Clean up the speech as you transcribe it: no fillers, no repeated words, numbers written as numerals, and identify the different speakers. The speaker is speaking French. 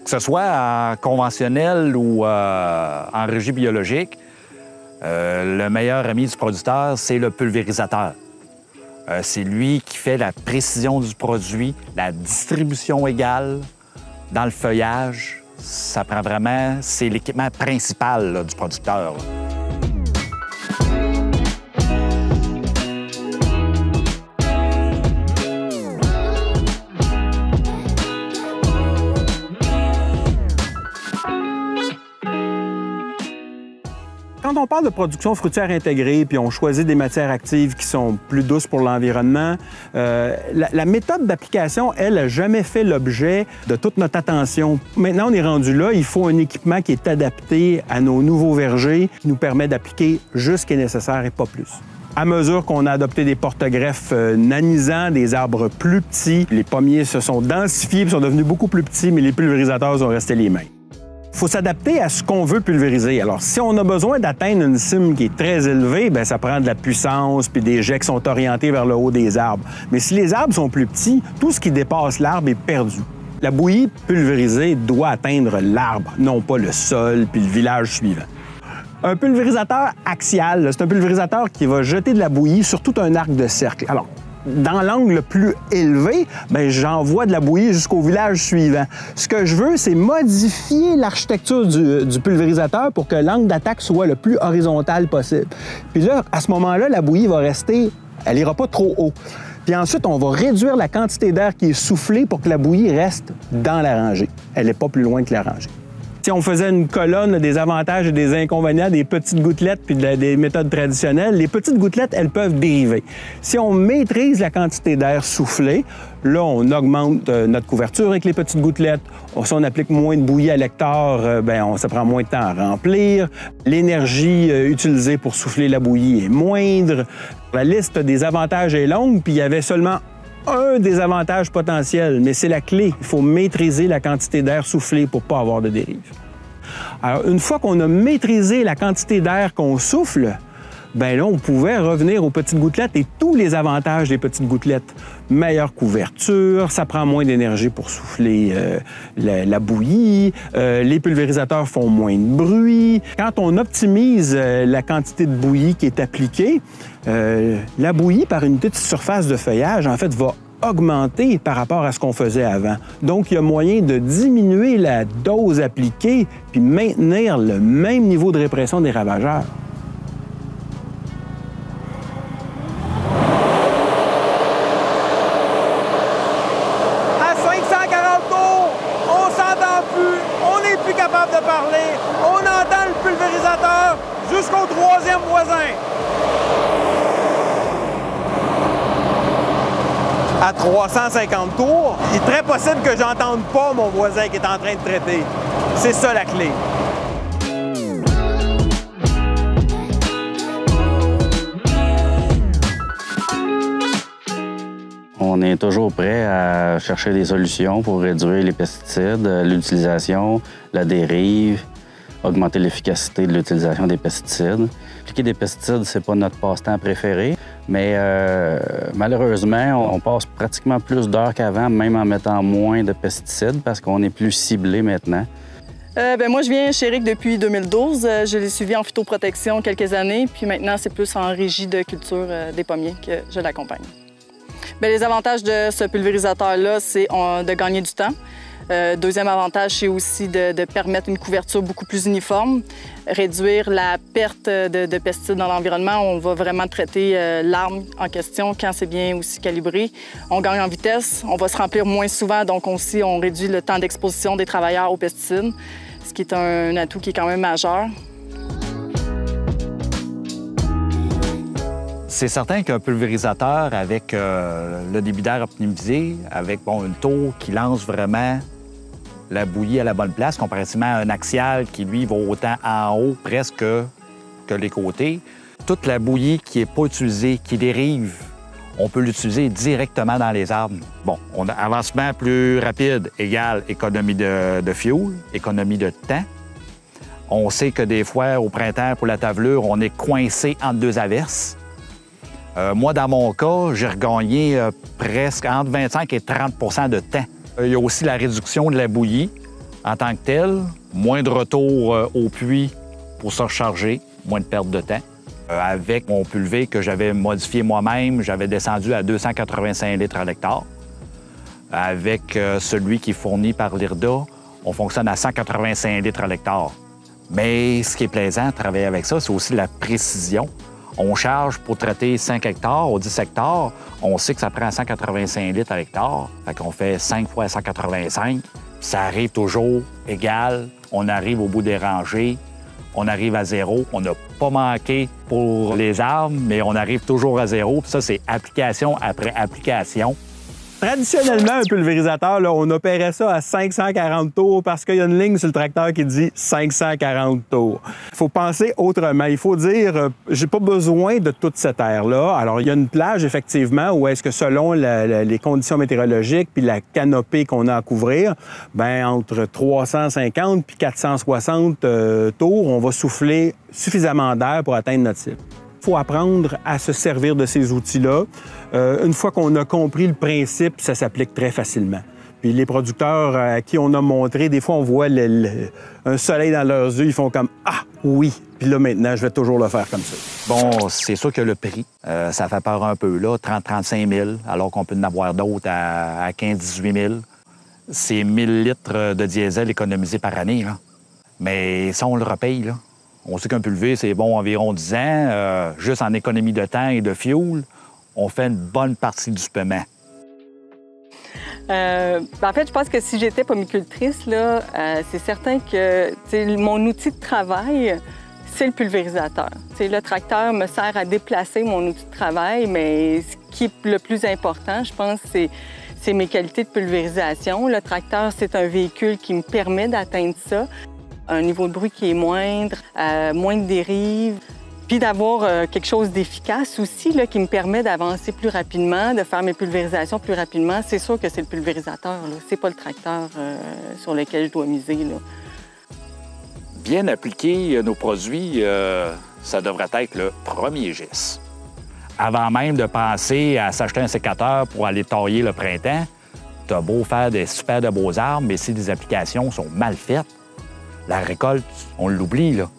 Speaker 1: Que ce soit en conventionnel ou en régie biologique, le meilleur ami du producteur, c'est le pulvérisateur. C'est lui qui fait la précision du produit, la distribution égale dans le feuillage. Ça prend vraiment... C'est l'équipement principal là, du producteur. Là.
Speaker 2: Quand on parle de production fruitière intégrée, puis on choisit des matières actives qui sont plus douces pour l'environnement, la méthode d'application, elle, n'a jamais fait l'objet de toute notre attention. Maintenant, on est rendu là, il faut un équipement qui est adapté à nos nouveaux vergers, qui nous permet d'appliquer juste ce qui est nécessaire et pas plus. À mesure qu'on a adopté des porte-greffes nanisants, des arbres plus petits, les pommiers se sont densifiés, sont devenus beaucoup plus petits, mais les pulvérisateurs sont restés les mêmes. Il faut s'adapter à ce qu'on veut pulvériser. Alors, si on a besoin d'atteindre une cime qui est très élevée, bien, ça prend de la puissance puis des jets qui sont orientés vers le haut des arbres. Mais si les arbres sont plus petits, tout ce qui dépasse l'arbre est perdu. La bouillie pulvérisée doit atteindre l'arbre, non pas le sol puis le village suivant. Un pulvérisateur axial, c'est un pulvérisateur qui va jeter de la bouillie sur tout un arc de cercle. Alors, dans l'angle le plus élevé, bien, j'envoie de la bouillie jusqu'au village suivant. Ce que je veux, c'est modifier l'architecture du pulvérisateur pour que l'angle d'attaque soit le plus horizontal possible. Puis là, à ce moment-là, la bouillie va rester, elle n'ira pas trop haut. Puis ensuite, on va réduire la quantité d'air qui est soufflée pour que la bouillie reste dans la rangée. Elle n'est pas plus loin que la rangée. Si on faisait une colonne des avantages et des inconvénients des petites gouttelettes puis des méthodes traditionnelles, les petites gouttelettes, elles peuvent dériver. Si on maîtrise la quantité d'air soufflé, là, on augmente notre couverture avec les petites gouttelettes. Si on applique moins de bouillie à l'hectare, ça prend moins de temps à remplir. L'énergie utilisée pour souffler la bouillie est moindre. La liste des avantages est longue, puis il y avait seulement un désavantage potentiel, mais c'est la clé. Il faut maîtriser la quantité d'air soufflé pour ne pas avoir de dérive. Alors, une fois qu'on a maîtrisé la quantité d'air qu'on souffle, bien là, on pouvait revenir aux petites gouttelettes et tous les avantages des petites gouttelettes. Meilleure couverture, ça prend moins d'énergie pour souffler la bouillie, les pulvérisateurs font moins de bruit. Quand on optimise la quantité de bouillie qui est appliquée, la bouillie par unité de surface de feuillage, en fait, va augmenter par rapport à ce qu'on faisait avant. Donc, il y a moyen de diminuer la dose appliquée puis maintenir le même niveau de répression des ravageurs.
Speaker 3: De parler, on entend le pulvérisateur jusqu'au troisième voisin. À 350 tours, il est très possible que j'entende pas mon voisin qui est en train de traiter. C'est ça la clé.
Speaker 4: On est toujours prêt à chercher des solutions pour réduire les pesticides, l'utilisation, la dérive, augmenter l'efficacité de l'utilisation des pesticides. Appliquer des pesticides, c'est pas notre passe-temps préféré, mais malheureusement, on passe pratiquement plus d'heures qu'avant, même en mettant moins de pesticides, parce qu'on est plus ciblé maintenant.
Speaker 5: Moi, je viens chez Eric depuis 2012. Je l'ai suivi en phytoprotection quelques années, puis maintenant, c'est plus en régie de culture des pommiers que je l'accompagne. Bien, les avantages de ce pulvérisateur-là, c'est de gagner du temps. Deuxième avantage, c'est aussi de permettre une couverture beaucoup plus uniforme, réduire la perte de pesticides dans l'environnement. On va vraiment traiter l'arbre en question quand c'est bien aussi calibré. On gagne en vitesse, on va se remplir moins souvent, donc aussi on réduit le temps d'exposition des travailleurs aux pesticides, ce qui est un atout qui est quand même majeur.
Speaker 1: C'est certain qu'un pulvérisateur avec le débit d'air optimisé, avec une tour qui lance vraiment la bouillie à la bonne place, comparativement à un axial qui, lui, va autant en haut presque que les côtés. Toute la bouillie qui n'est pas utilisée, qui dérive, on peut l'utiliser directement dans les arbres. Bon, on a avancement plus rapide égale économie de fuel, économie de temps. On sait que des fois, au printemps, pour la tavelure, on est coincé entre deux averses. Moi, dans mon cas, j'ai regagné presque entre 25 et 30 de temps. Il y a aussi la réduction de la bouillie. En tant que tel, moins de retour au puits pour se recharger, moins de perte de temps. Avec mon pulvé que j'avais modifié moi-même, j'avais descendu à 285 litres à l'hectare. Avec celui qui est fourni par l'IRDA, on fonctionne à 185 litres à l'hectare. Mais ce qui est plaisant de travailler avec ça, c'est aussi la précision. On charge pour traiter 5 hectares ou 10 hectares. On sait que ça prend 185 litres à l'hectare. Fait qu'on fait 5 fois 185. Ça arrive toujours égal. On arrive au bout des rangées. On arrive à zéro. On n'a pas manqué pour les arbres, mais on arrive toujours à zéro. Puis ça, c'est application après application.
Speaker 2: Traditionnellement, un pulvérisateur, là, on opérait ça à 540 tours parce qu'il y a une ligne sur le tracteur qui dit 540 tours. Il faut penser autrement. Il faut dire, j'ai pas besoin de toute cette aire-là. Alors, il y a une plage, effectivement, où est-ce que selon les conditions météorologiques puis la canopée qu'on a à couvrir, bien, entre 350 puis 460 tours, on va souffler suffisamment d'air pour atteindre notre cible. Il faut apprendre à se servir de ces outils-là. Une fois qu'on a compris le principe, ça s'applique très facilement. Puis les producteurs à qui on a montré, des fois, on voit un soleil dans leurs yeux, ils font comme « Ah, oui! » Puis là, maintenant, je vais toujours le faire comme ça.
Speaker 1: Bon, c'est sûr que le prix, ça fait peur un peu, là, 30-35 000, alors qu'on peut en avoir d'autres à 15-18 000. C'est 1000 litres de diesel économisés par année, là. Mais ça, on le repaye, là. On sait qu'un pulvé, c'est bon environ 10 ans. Juste en économie de temps et de fuel, on fait une bonne partie du paiement.
Speaker 5: En fait, je pense que si j'étais pomicultrice, là, c'est certain que mon outil de travail, c'est le pulvérisateur. Le tracteur me sert à déplacer mon outil de travail, mais ce qui est le plus important, je pense, c'est mes qualités de pulvérisation. Le tracteur, c'est un véhicule qui me permet d'atteindre ça. Un niveau de bruit qui est moindre, moins de dérives, puis d'avoir quelque chose d'efficace aussi là, qui me permet d'avancer plus rapidement, de faire mes pulvérisations plus rapidement. C'est sûr que c'est le pulvérisateur, c'est pas le tracteur sur lequel je dois miser. Là.
Speaker 1: Bien appliquer nos produits, ça devrait être le premier geste. Avant même de penser à s'acheter un sécateur pour aller tailler le printemps, t'as beau faire des super de beaux arbres, mais si les applications sont mal faites, la récolte, on l'oublie, là.